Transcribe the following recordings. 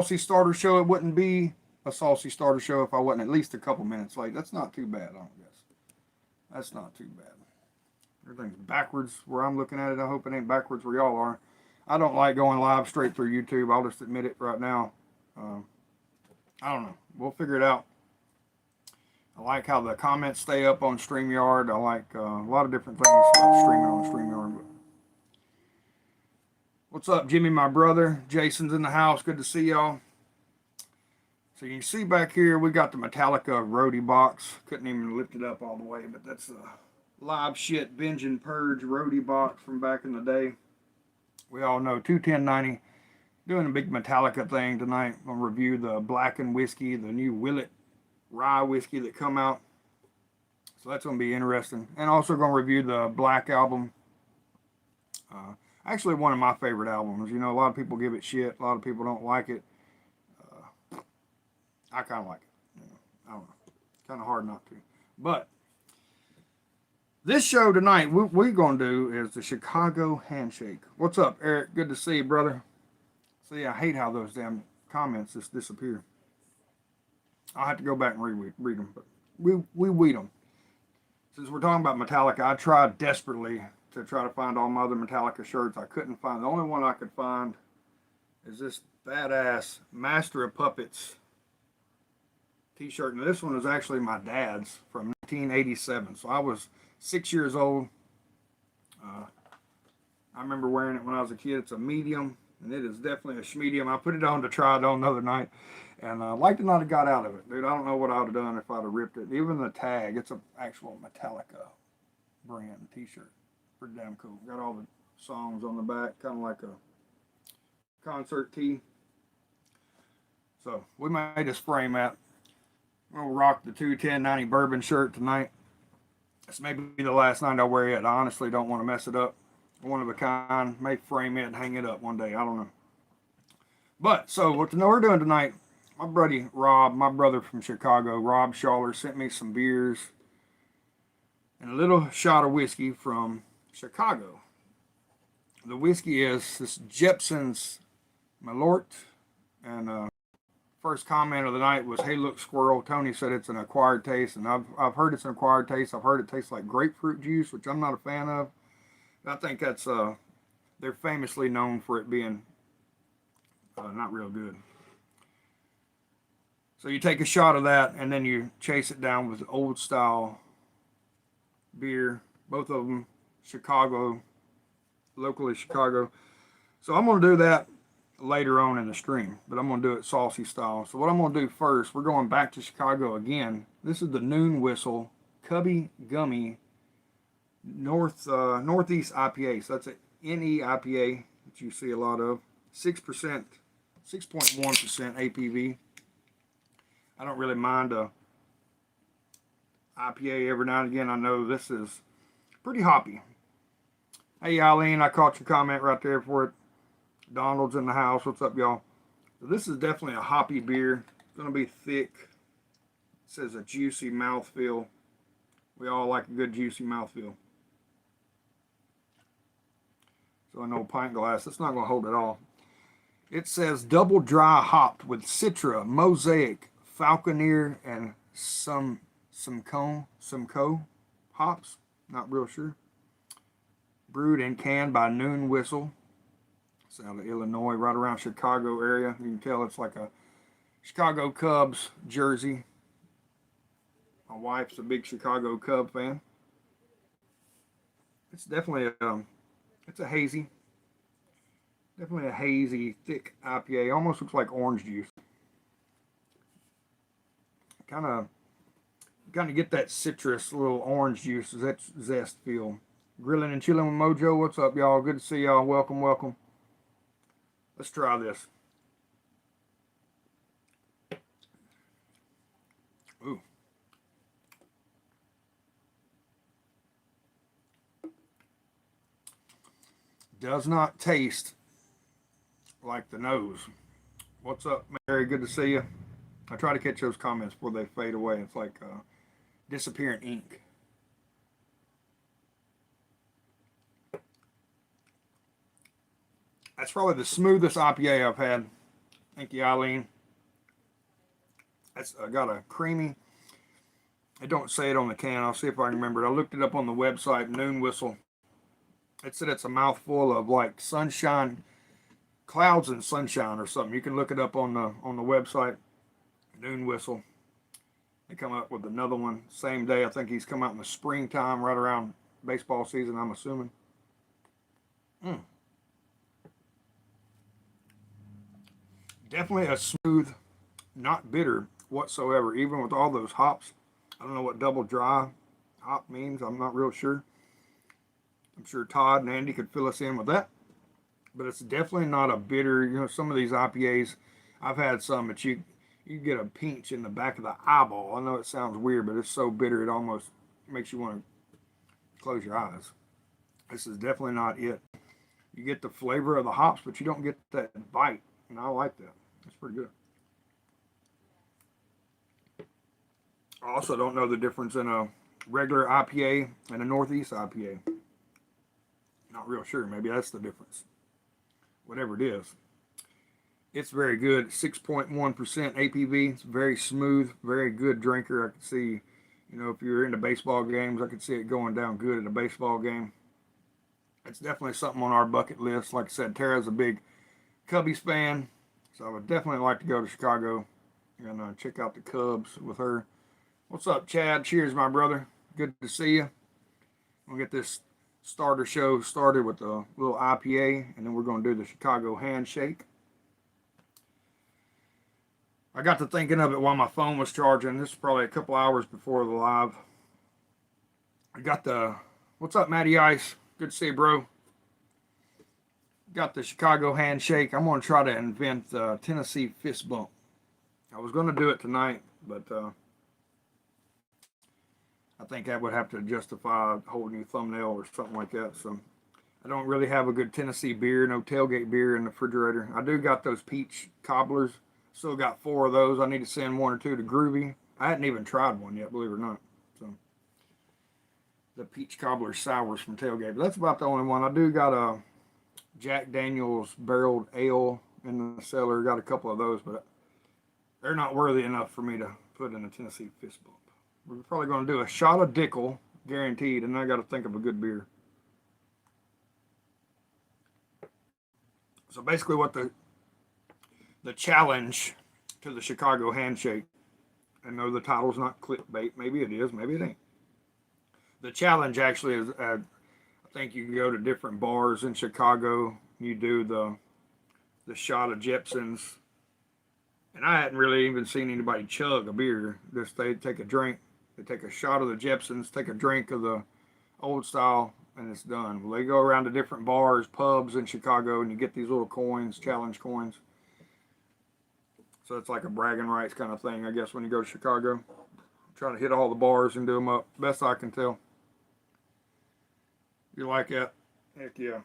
saucy starter show. It wouldn't be a saucy starter show if I wasn't at least a couple minutes late. That's not too bad, I don't guess. That's not too bad. Everything's backwards where I'm looking at it. I hope it ain't backwards where y'all are. I don't like going live straight through YouTube. I'll just admit it right now. I don't know. We'll figure it out. I like how the comments stay up on StreamYard. I like a lot of different things about streaming on StreamYard. But what's up, Jimmy, my brother? Jason's in the house. Good to see y'all. So you can see back here, we got the Metallica roadie box. Couldn't even lift it up all the way, but that's a live shit binge and purge roadie box from back in the day. We all know 21090. Doing a big Metallica thing tonight. I'm gonna review the Blackened whiskey, the new Willet rye whiskey that come out. So that's gonna be interesting. And also gonna review the Black album. Actually, one of my favorite albums. You know, a lot of people give it shit. A lot of people don't like it. I kind of like it. You know, I don't know. Kind of hard not to. But this show tonight, what we're gonna do is the Chicago Handshake. What's up, Eric? Good to see you, brother. See, I hate how those damn comments just disappear. I'll have to go back and read them, but we weed them. Since we're talking about Metallica, I tried desperately to try to find all my other Metallica shirts. I couldn't find. The only one I could find is this badass Master of Puppets t-shirt. And this one is actually my dad's from 1987. So I was 6 years old. I remember wearing it when I was a kid. It's a medium. And it is definitely a schmedium. I put it on to try it on the other night. And I'd like to not have got out of it. Dude, I don't know what I would have done if I'd have ripped it. Even the tag, it's an actual Metallica brand t-shirt. Pretty damn cool. Got all the songs on the back. Kind of like a concert tee. So, we made this frame that. I'm going to rock the 21090 bourbon shirt tonight. This may be the last night I'll wear it. I honestly don't want to mess it up. One of a kind. May frame it and hang it up one day. I don't know. But, so what we're doing tonight, my buddy Rob, my brother from Chicago, Rob Schaller, sent me some beers and a little shot of whiskey from Chicago. The whiskey is this Jepson's Malort. And first comment of the night was, "Hey, look, squirrel." Tony said it's an acquired taste. And I've heard it's an acquired taste. I've heard it tastes like grapefruit juice, which I'm not a fan of. I think that's, they're famously known for it being not real good. So you take a shot of that, and then you chase it down with old style beer. Both of them Chicago, locally Chicago. So I'm going to do that later on in the stream, but I'm going to do it saucy style. So what I'm going to do first, we're going back to Chicago again. This is the Noon Whistle Cubby Gummy Northeast IPA. So that's an NE IPA that you see a lot of. 6%, 6.1% APV. I don't really mind a IPA every now and again. I know this is pretty hoppy. Hey, Eileen, I caught your comment right there for it. Donald's in the house. What's up, y'all? So this is definitely a hoppy beer. It's going to be thick. It says a juicy mouthfeel. We all like a good juicy mouthfeel. So an old pint glass. It's not going to hold it all. It says double dry hopped with Citra, Mosaic, Falconeer, and Simcoe hops. Not real sure. Brewed and canned by Noon Whistle. It's out of Illinois, right around Chicago area. You can tell it's like a Chicago Cubs jersey. My wife's a big Chicago Cub fan. It's definitely it's a hazy. Definitely a hazy, thick IPA. Almost looks like orange juice. Kind of get that citrus, little orange juice, that zest feel. Grilling and chilling with Mojo. What's up, y'all? Good to see y'all. Welcome, welcome. Let's try this. Ooh. Does not taste like the nose. What's up, Mary? Good to see you. I try to catch those comments before they fade away. It's like disappearing ink. That's probably the smoothest IPA I've had Thank you, Eileen. That's got a creamy. It don't say it on the can. I'll see if I can remember it. I looked it up on the website. Noon Whistle. It said it's a mouthful of like sunshine, clouds and sunshine or something. You can look it up on the website. Noon Whistle. They come up with another one same day. I think he's come out in the springtime, right around baseball season, I'm assuming. Definitely a smooth, not bitter whatsoever, even with all those hops. I don't know what double dry hop means. I'm not real sure. I'm sure Todd and Andy could fill us in with that. But it's definitely not a bitter. You know, some of these IPAs, I've had some that you get a pinch in the back of the eyeball. I know it sounds weird, but it's so bitter it almost makes you want to close your eyes. This is definitely not it. You get the flavor of the hops, but you don't get that bite, and I like that. It's pretty good. I also don't know the difference in a regular IPA and a Northeast IPA. Not real sure. Maybe that's the difference. Whatever it is. It's very good. 6.1% APV. It's very smooth, very good drinker. I can see, you know, if you're into baseball games, I could see it going down good at a baseball game. It's definitely something on our bucket list. Like I said, Tara's a big Cubbies fan, so I would definitely like to go to Chicago and check out the Cubs with her. What's up, Chad? Cheers, my brother. Good to see you. We'll get this starter show started with a little IPA, and then we're going to do the Chicago Handshake. I got to thinking of it while my phone was charging. This is probably a couple hours before the live. I got the, what's up, Matty Ice? Good to see you, bro. Got the Chicago Handshake. I'm going to try to invent the Tennessee fist bump. I was going to do it tonight, but I think that would have to justify a whole new thumbnail or something like that. So I don't really have a good Tennessee beer, no tailgate beer in the refrigerator. I do got those peach cobblers. Still got 4 of those. I need to send 1 or 2 to Groovy. I hadn't even tried one yet, believe it or not. So the peach cobbler sours from tailgate. But that's about the only one. I do got a Jack Daniel's barreled ale in the cellar. Got a couple of those, but they're not worthy enough for me to put in a Tennessee fist bump. We're probably going to do a shot of Dickel, guaranteed, and I got to think of a good beer. So basically what the challenge to the Chicago Handshake, I know the title's not clickbait, maybe it is, maybe it ain't. The challenge actually is, I think you can go to different bars in Chicago, you do the shot of Jepson's, and I hadn't really even seen anybody chug a beer. Just they take a drink, they take a shot of the Jepson's, take a drink of the old style, and it's done. Well, they go around to different bars, pubs in Chicago, and you get these little coins, challenge coins. So it's like a bragging rights kind of thing, I guess, when you go to Chicago. I'm trying to hit all the bars and do them up, best I can tell. You like that? Heck yeah.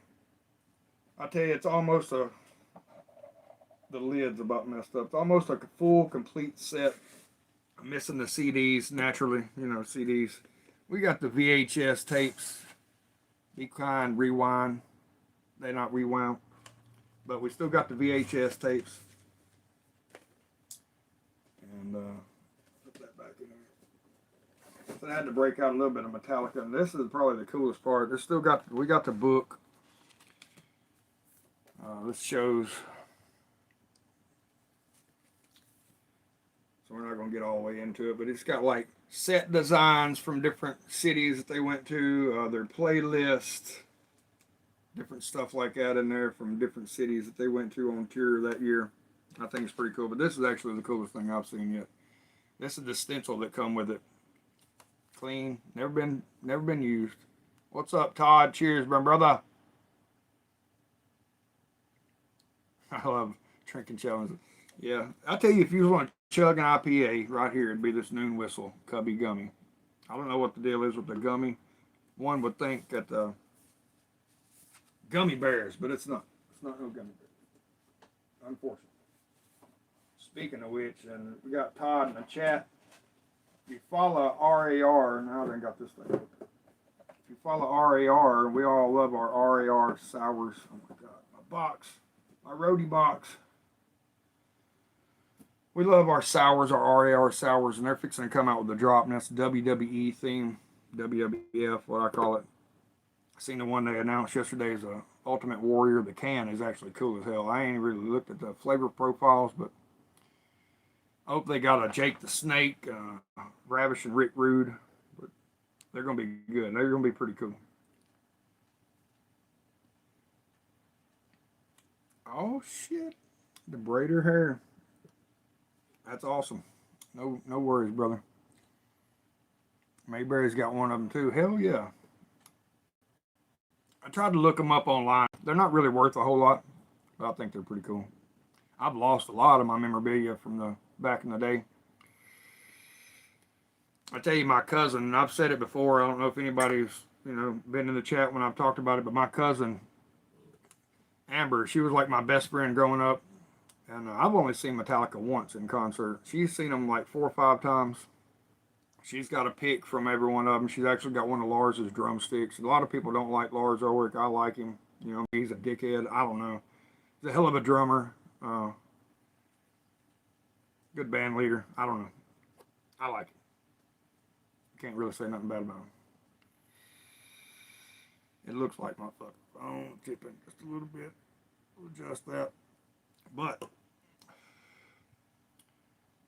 I tell you, it's almost the lid's about messed up. It's almost like a full, complete set. I'm missing the CDs, naturally, you know, CDs. We got the VHS tapes. Be kind, rewind. They're not rewound. But we still got the VHS tapes. And put that back in there. So I had to break out a little bit of Metallica. And this is probably the coolest part. There's still got, we got the book. This shows. So we're not going to get all the way into it, but it's got like set designs from different cities that they went to, their playlist, different stuff like that in there from different cities that they went to on tour that year. I think it's pretty cool, but this is actually the coolest thing I've seen yet. This is the stencil that come with it. Clean, never been used. What's up, Todd? Cheers, my brother. I love drinking challenges. Yeah, I tell you, if you want to chug an IPA right here, it'd be this Noon Whistle Cubby Gummy. I don't know what the deal is with the gummy. One would think that the gummy bears, but it's not. It's not no gummy bears. Unfortunately. Speaking of which, and we got Todd in the chat. If you follow RAR, now I done got this thing open. If you follow RAR, we all love our RAR sours. Oh my God, my box, my roadie box. We love our sours, our RAR sours, and they're fixing to come out with a drop, and that's WWE theme, WWF, what I call it. I seen the one they announced yesterday is a Ultimate Warrior. The can is actually cool as hell. I ain't really looked at the flavor profiles, but I hope they got a Jake the Snake, Ravish and Rick Rude. But they're gonna be good. They're gonna be pretty cool. Oh shit, the braider hair. That's awesome. No worries, brother. Mayberry's got one of them too. Hell yeah. I tried to look them up online. They're not really worth a whole lot, but I think they're pretty cool. I've lost a lot of my memorabilia from the back in the day. I tell you, my cousin, and I've said it before. I don't know if anybody's been in the chat when I've talked about it, but my cousin Amber, she was like my best friend growing up, and I've only seen Metallica once in concert. She's seen them like 4 or 5 times. She's got a pick from every one of them. She's actually got one of Lars's drumsticks. A lot of people don't like Lars Ulrich. I like him. He's a dickhead. I don't know. He's a hell of a drummer. Good band leader. I don't know. I like him. Can't really say nothing bad about him. It looks like my fucking phone tipping just a little bit. We'll adjust that. But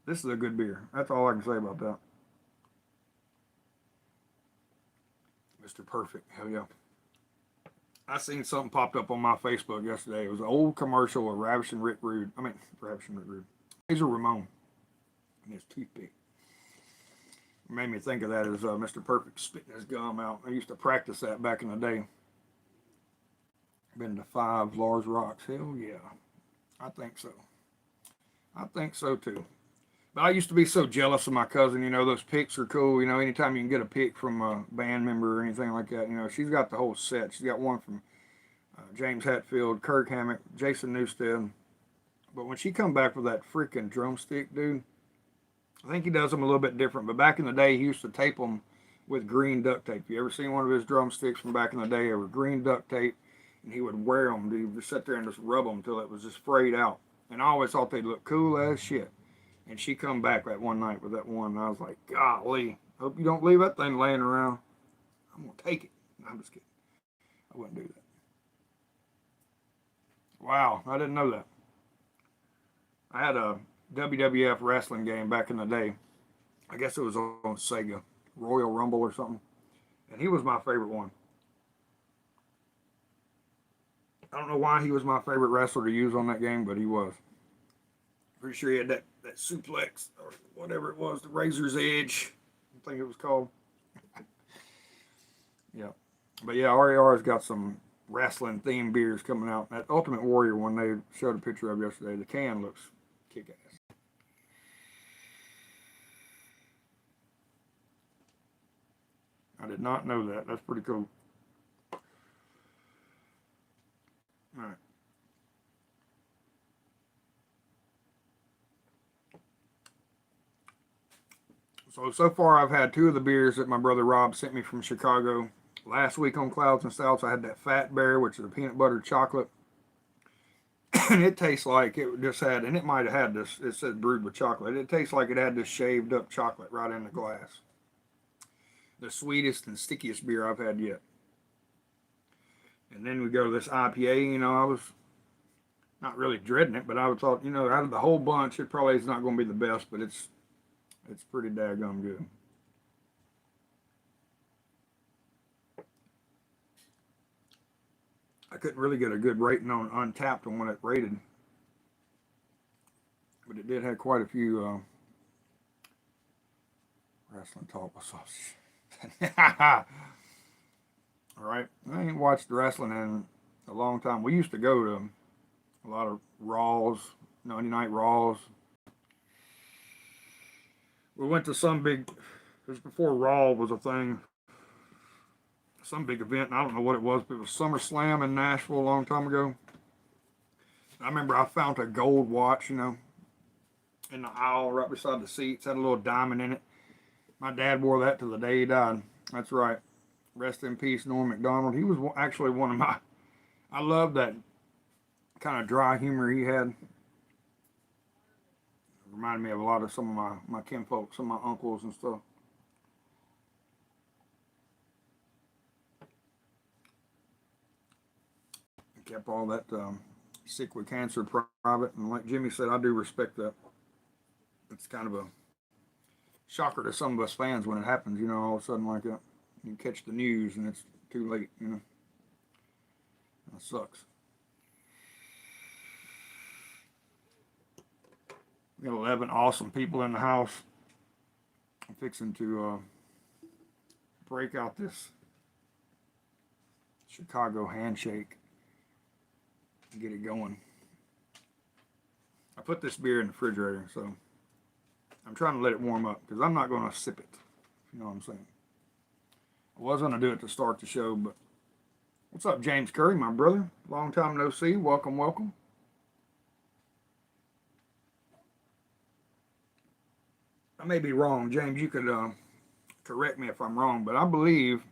this is a good beer. That's all I can say about that. Mr. Perfect. Hell yeah. I seen something popped up on my Facebook yesterday. It was an old commercial of Ravish and Rick Rude. Razor Ramon. And his toothpick. What made me think of that is Mr. Perfect spitting his gum out. I used to practice that back in the day. Been to 5 Lars Rocks. Hell yeah. I think so. I think so too. But I used to be so jealous of my cousin. Those picks are cool. Anytime you can get a pick from a band member or anything like that. She's got the whole set. She's got one from James Hetfield, Kirk Hammett, Jason Newsted. But when she come back with that freaking drumstick, dude, I think he does them a little bit different. But back in the day, he used to tape them with green duct tape. You ever seen one of his drumsticks from back in the day? They were green duct tape, and he would wear them. He would just sit there and just rub them until it was just frayed out. And I always thought they'd look cool as shit. And she come back that one night with that one, and I was like, golly, hope you don't leave that thing laying around. I'm going to take it. No, I'm just kidding. I wouldn't do that. Wow, I didn't know that. I had a WWF wrestling game back in the day. I guess it was on Sega, Royal Rumble or something. And he was my favorite one. I don't know why he was my favorite wrestler to use on that game, but he was. Pretty sure he had that suplex or whatever it was, the Razor's Edge, I think it was called. Yeah. But yeah, RAR's got some wrestling themed beers coming out. That Ultimate Warrior one they showed a picture of yesterday, the can looks kick ass. I did not know that. That's pretty cool. All right. So far I've had 2 of the beers that my brother Rob sent me from Chicago. Last week on Clouds and Stouts I had that Fat Bear, which is a peanut butter chocolate. And it tastes like it just had, and it might have had this, it said brewed with chocolate. It tastes like it had this shaved up chocolate right in the glass. The sweetest and stickiest beer I've had yet. And then we go to this IPA, I was not really dreading it, but I thought, out of the whole bunch, it probably is not going to be the best, but it's pretty daggone good. I couldn't really get a good rating on Untapped on when it rated. But it did have quite a few wrestling talk with Saucy. Alright, I ain't watched wrestling in a long time. We used to go to a lot of Raws, 90 Night Raws. We went to some big, it was before Raw was a thing, some big event, and I don't know what it was, but it was SummerSlam in Nashville a long time ago. I remember I found a gold watch, in the aisle right beside the seats, had a little diamond in it. My dad wore that till the day he died. That's right. Rest in peace, Norm Macdonald. He was actually one of my, I love that kind of dry humor he had. Reminded me of a lot of some of my kinfolk, some of my uncles and stuff. I kept all that sick with cancer private, and like Jimmy said, I do respect that. It's kind of a shocker to some of us fans when it happens, all of a sudden like that. You catch the news and it's too late. That sucks. We got 11 awesome people in the house. I'm fixing to break out this Chicago Handshake and get it going. I put this beer in the refrigerator, so I'm trying to let it warm up because I'm not going to sip it. You know what I'm saying? I was going to do it to start the show, but what's up, James Curry, my brother? Long time no see. Welcome, welcome. I may be wrong. James, you could correct me if I'm wrong, but I believe,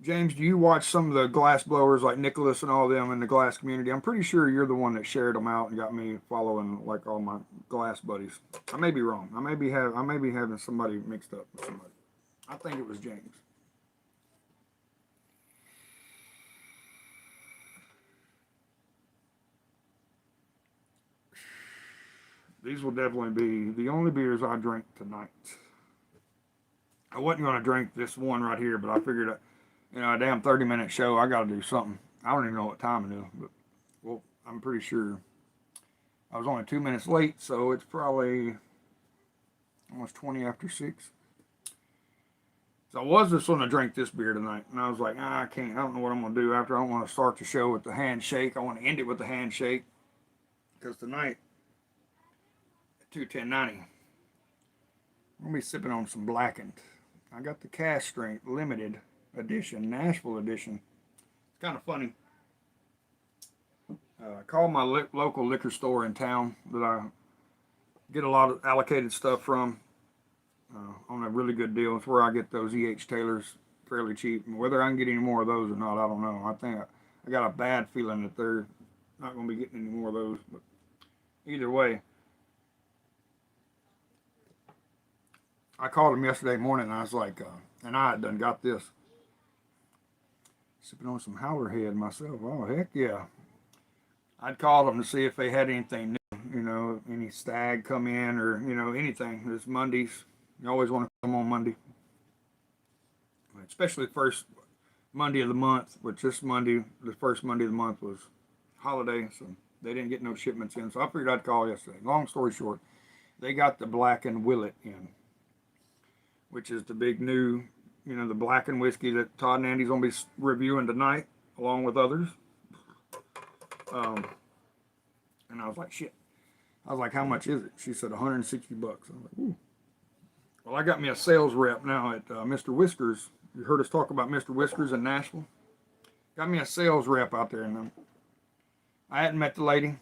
James, do you watch some of the glass blowers like Nicholas and all them in the glass community? I'm pretty sure you're the one that shared them out and got me following like all my glass buddies. I may be wrong. I may be having somebody mixed up with somebody. I think it was James. These will definitely be the only beers I drink tonight. I wasn't going to drink this one right here, but I figured, a damn 30-minute show, I got to do something. I don't even know what time it is, but well, I'm pretty sure I was only 2 minutes late, so it's probably almost 20 after 6. So I was just going to drink this beer tonight, and I was like, I can't. I don't know what I'm going to do after. I don't want to start the show with the handshake. I want to end it with the handshake, because tonight, 210.90. I'm going to be sipping on some blackened. I got the cask strength limited edition, Nashville edition. It's kind of funny. I called my local liquor store in town that I get a lot of allocated stuff from on a really good deal. It's where I get those E.H. Taylors fairly cheap. And whether I can get any more of those or not, I don't know. I think I got a bad feeling that they're not going to be getting any more of those. But either way, I called him yesterday morning, and I was like, and I had done got this. Sipping on some Howlerhead myself. Oh, heck yeah. I'd called them to see if they had anything new, any stag come in or, anything. It's Mondays. You always want to come on Monday. Especially the first Monday of the month, which this Monday, the first Monday of the month was holiday, so they didn't get no shipments in. So I figured I'd call yesterday. Long story short, they got the Blackened Willet in, which is the big new, the blackened whiskey that Todd and Andy's going to be reviewing tonight, along with others. And I was like, shit. I was like, how much is it? She said $160. I was like, ooh. Well, I got me a sales rep now at Mr. Whiskers. You heard us talk about Mr. Whiskers in Nashville? Got me a sales rep out there. And I hadn't met the lady.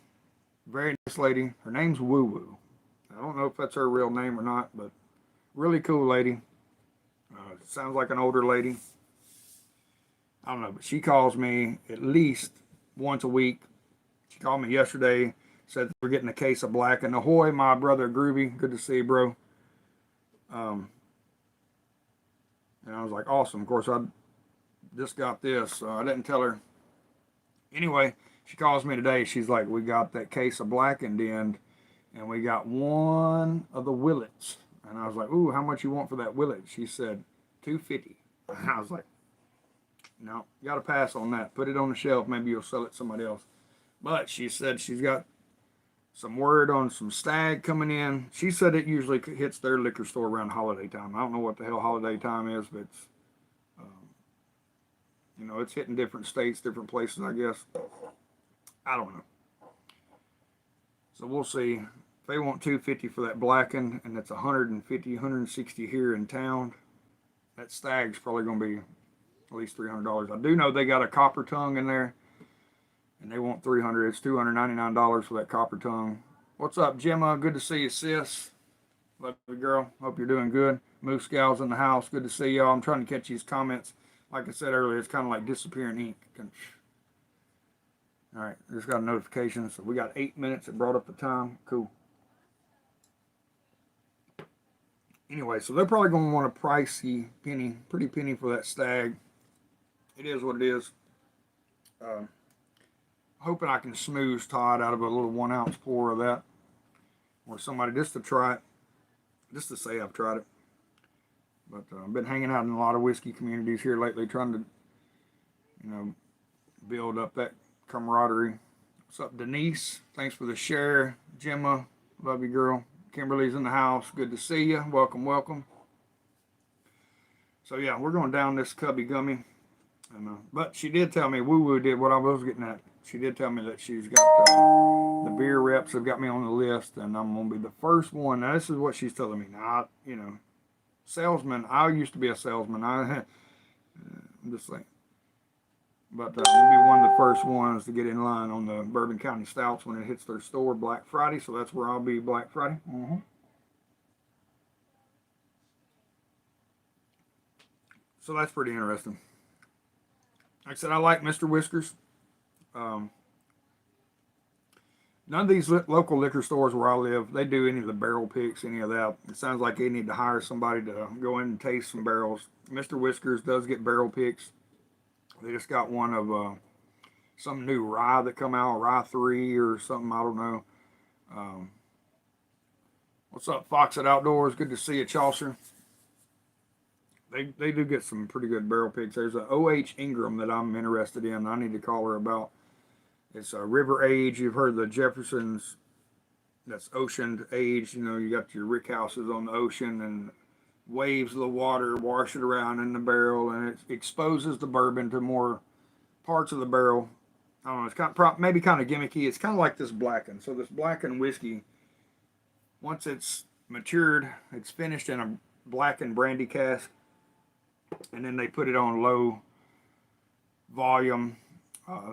Very nice lady. Her name's Woo Woo. I don't know if that's her real name or not, but really cool lady. Sounds like an older lady. I don't know, but she calls me at least once a week. She called me yesterday, said we're getting a case of black. And ahoy, my brother Groovy. Good to see you, bro. And I was like, awesome. Of course, I just got this, so I didn't tell her. Anyway, she calls me today. She's like, we got that case of blackened in, and we got one of the Willets. And I was like, ooh, how much you want for that Willet? She said, $250. I was like, no, you got to pass on that. Put it on the shelf. Maybe you'll sell it to somebody else. But she said she's got some word on some stag coming in. She said it usually hits their liquor store around holiday time. I don't know what the hell holiday time is, but it's, it's hitting different states, different places, I guess. I don't know. So we'll see. If they want $250 for that blackened, and it's $150, $160 here in town, that stag's probably going to be at least $300. I do know they got a copper tongue in there, and they want $300. It's $299 for that copper tongue. What's up, Gemma? Good to see you, sis. Love you, girl. Hope you're doing good. Moose Gal's in the house. Good to see y'all. I'm trying to catch these comments. Like I said earlier, it's kind of like disappearing ink. All right, just got a notification. So we got 8 minutes. It brought up the time. Cool. Anyway, so they're probably going to want a pricey penny, pretty penny for that stag. It is what it is. Hoping I can smooth Todd out of a little 1 ounce pour of that, or somebody just to try it, just to say I've tried it. But I've been hanging out in a lot of whiskey communities here lately, trying to, build up that camaraderie. What's up, Denise? Thanks for the share. Gemma, love you, girl. Kimberly's in the house. Good to see you. Welcome, welcome. So yeah, we're going down this Cubby Gummy. But she did tell me, Woo Woo did what I was getting at. She did tell me that she's got the beer reps have got me on the list, and I'm going to be the first one. Now, this is what she's telling me. Now, salesman. I used to be a salesman. I'm just saying. But we'll be one of the first ones to get in line on the Bourbon County Stouts when it hits their store Black Friday. So that's where I'll be Black Friday. So that's pretty interesting. Like I said, I like Mr. Whiskers. None of these local liquor stores where I live, they do any of the barrel picks, any of that. It sounds like they need to hire somebody to go in and taste some barrels. Mr. Whiskers does get barrel picks. They just got one of some new rye that come out, Rye 3 or something, I don't know. What's up, Fox at Outdoors? Good to see you, Chaucer. They do get some pretty good barrel picks. There's a O.H. Ingram that I'm interested in. I need to call her about. It's a river age. You've heard the Jeffersons. That's ocean age. You got your rick houses on the ocean and waves of the water wash it around in the barrel, and it exposes the bourbon to more parts of the barrel. I don't know. It's kind of, maybe kind of gimmicky. It's kind of like this blackened. So this blackened whiskey, once it's matured, it's finished in a blackened brandy cask, and then they put it on low volume.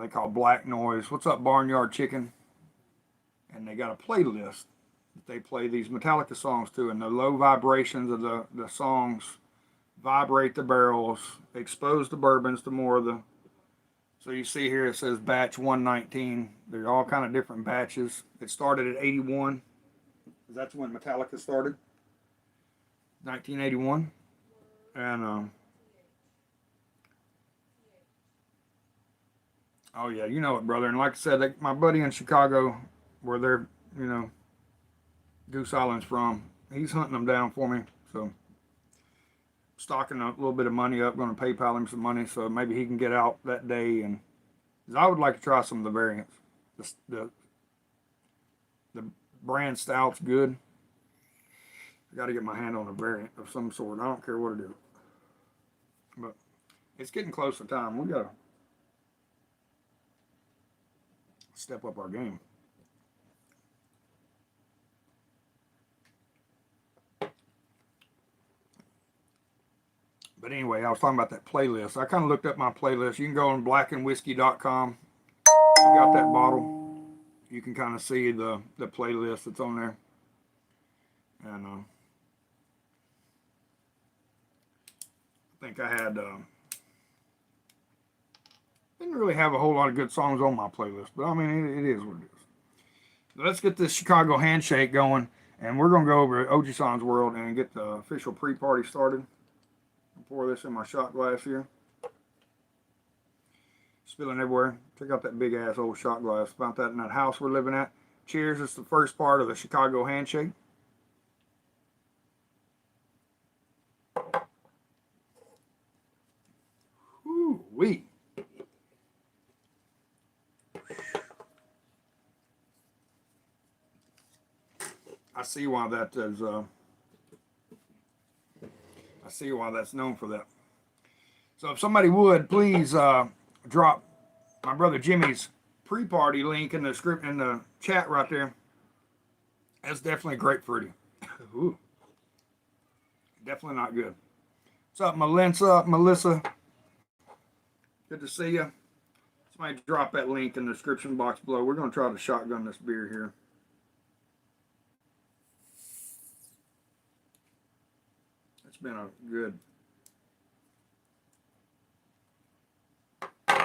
They call it black noise. What's up, Barnyard Chicken? And they got a playlist that they play these Metallica songs to, and the low vibrations of the songs vibrate the barrels, expose the bourbons to more of the. So you see here it says batch 119. They're all kind of different batches. It started at 81. That's when Metallica started. 1981. And oh yeah, you know it, brother. And like I said, my buddy in Chicago, where they're, Goose Island's from, he's hunting them down for me. So stocking a little bit of money up, going to PayPal him some money so maybe he can get out that day. And I would like to try some of the variants. The brand stout's good. I got to get my hand on a variant of some sort. I don't care what it is. But it's getting close to time. We got to step up our game. But anyway, I was talking about that playlist. I kind of looked up my playlist. You can go on blackandwhiskey.com. I got that bottle. You can kind of see the playlist that's on there. And I think I had didn't really have a whole lot of good songs on my playlist, but I mean it is what it is. So let's get this Chicago Handshake going, and we're gonna go over to Ojisan's World and get the official pre-party started. I'll pour this in my shot glass here. Spilling everywhere. Check out that big ass old shot glass. Found that in that house we're living at. Cheers. It's the first part of the Chicago Handshake. Ooh-wee. I see why that is. I see why that's known for that. So if somebody would please drop my brother Jimmy's pre-party link in the script in the chat right there. That's definitely grapefruity. Ooh, definitely not good. What's up, Melissa? Good to see you. Somebody drop that link in the description box below. We're going to try to shotgun this beer here. It's been a good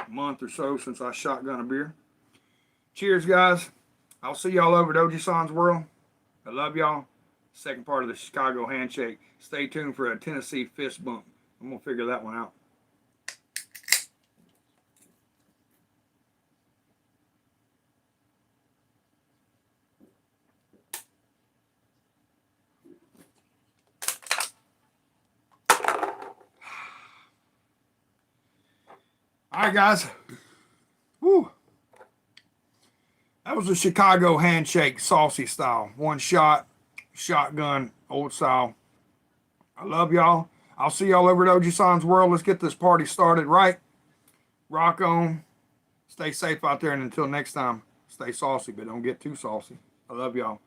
month or so since I shotgun a beer. Cheers, guys. I'll see y'all over at Oji-san's World. I love y'all. Second part of the Chicago Handshake. Stay tuned for a Tennessee fist bump. I'm going to figure that one out. All right, guys. Woo. That was a Chicago Handshake, Saucy style. One shot, shotgun, old style. I love y'all. I'll see y'all over at Oji-san's World. Let's get this party started right. Rock on. Stay safe out there, and until next time, stay saucy, but don't get too saucy. I love y'all.